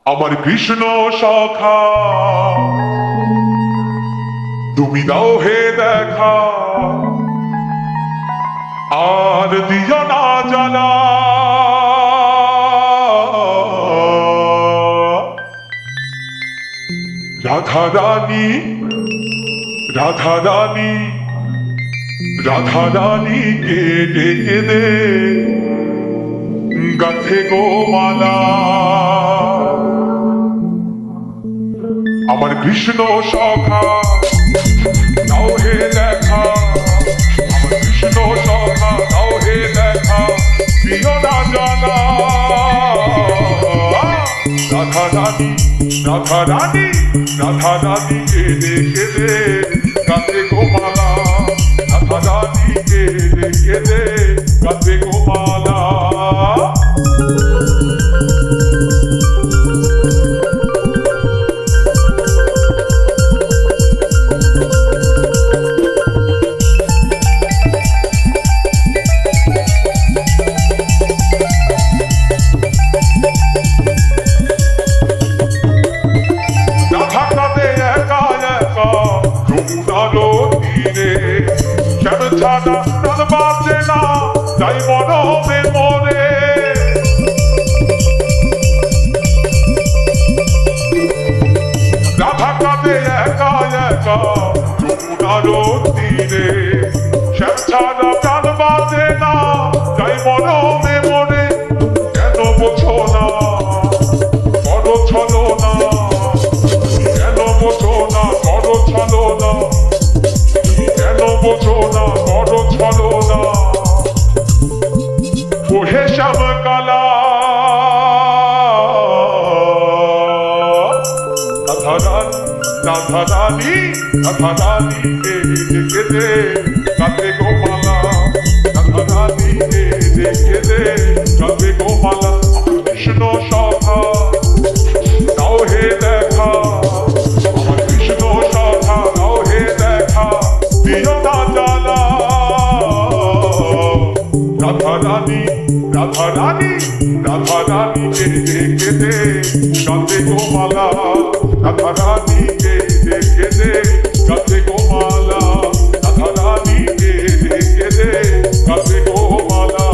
আমার কৃষ্ণ সখা তুমি দাও হে দেখা আর দিও না জ্বালা রাধা রানী রাধা রানী রাধা রানীকে ডেকে দে গাথে গো মালা আমার কৃষ্ণ সখা দাও হে দেখা আমার কৃষ্ণ সখা দাও হে দেখা দিও না জানা রাধা রানী রাধা রানী রাধা রানীকে ডেকে দে গাথে গো মালা রাধা রানীকে ডেকে দে গাথে গো মালা ছাড়া তার বাঁচে না তাই মরবে মরে রাধা কাঁদে একা একা যমুনার তীরে শ্যাম ছাড়া তার বাঁচে না তাই মরবে মরে কেন বোঝো না বড় ছলো না কেন বোঝো না বড় ছলো না কেন বোঝো না বড় ছলো না ওহে শ্যাম কালা রাধা রানী রাধা রানীকে ডেকে দে গাথে গো মালা রাধা রানীকে ডেকে দে গাথে গো মালা কৃষ্ণ সখা দাও হে দেখা আমার কৃষ্ণ সখা দাও হে দেখা দিও না জ্বালা রাধা রানী রাধা রানী রাধা রানীকে ডেকে দে গাথে গো মালা রাধা রানীকে ডেকে দে গাথে গো মালা রাধা রানীকে ডেকে দে গাথে গো মালা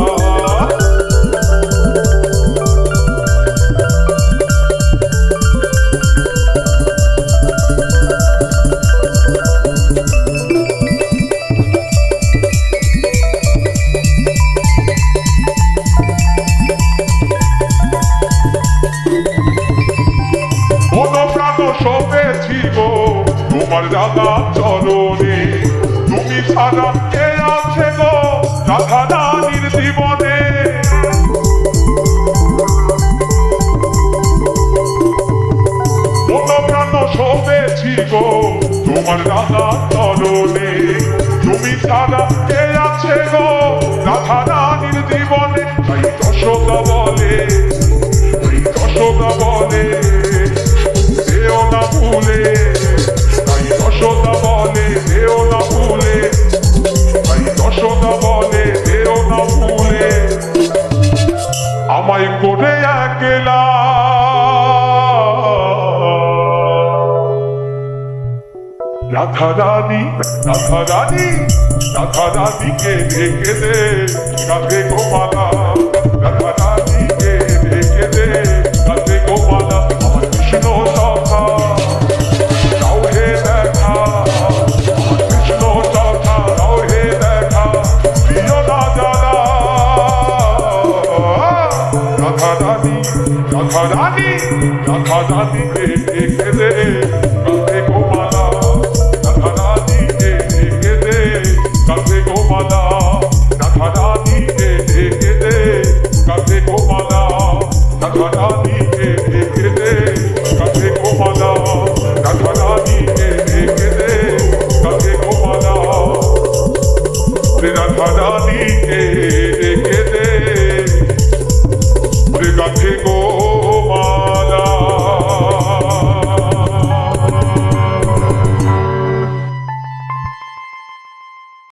তোমার রাধা চরণে তুমি ছাড়া কে আছে গো রাধা রানীর জীবনে মন প্রাণ শোভেছি গো তোমার রাধা চরণে তুমি ছাড়া কে আছে গো রাধা রানীর জীবনে তাই যশোদা বলে যশোদা বলে দেও না ভুলে যশোদা বলে দেও না ভুলে ভাই যশোদা বলে দেও না ভুলে আমায় করে একলা রাধা রানী রাধা রানী রাধা রানীকে ডেকে দে গাথে গো মালা রাধা রানীকে ডেকে দে গাথে গো মালা আমার কৃষ্ণ সখা দাও হে দেখা আমার কৃষ্ণ সখা দাও হে দেখা দিও না জ্বালা রাধা রানী রাধা রানী রাধা রানীকে ডেকে দে গাথে গো মালা রাধা রানীকে ডেকে দে গাথে গো মালা রাধা রানীকে ডেকে দে গাথে গো মালা রাধা রানীকে ডেকে দে গাথে গো মালা রাধা রানীকে ডেকে দে গাথে গো মালা রাধা রানীকে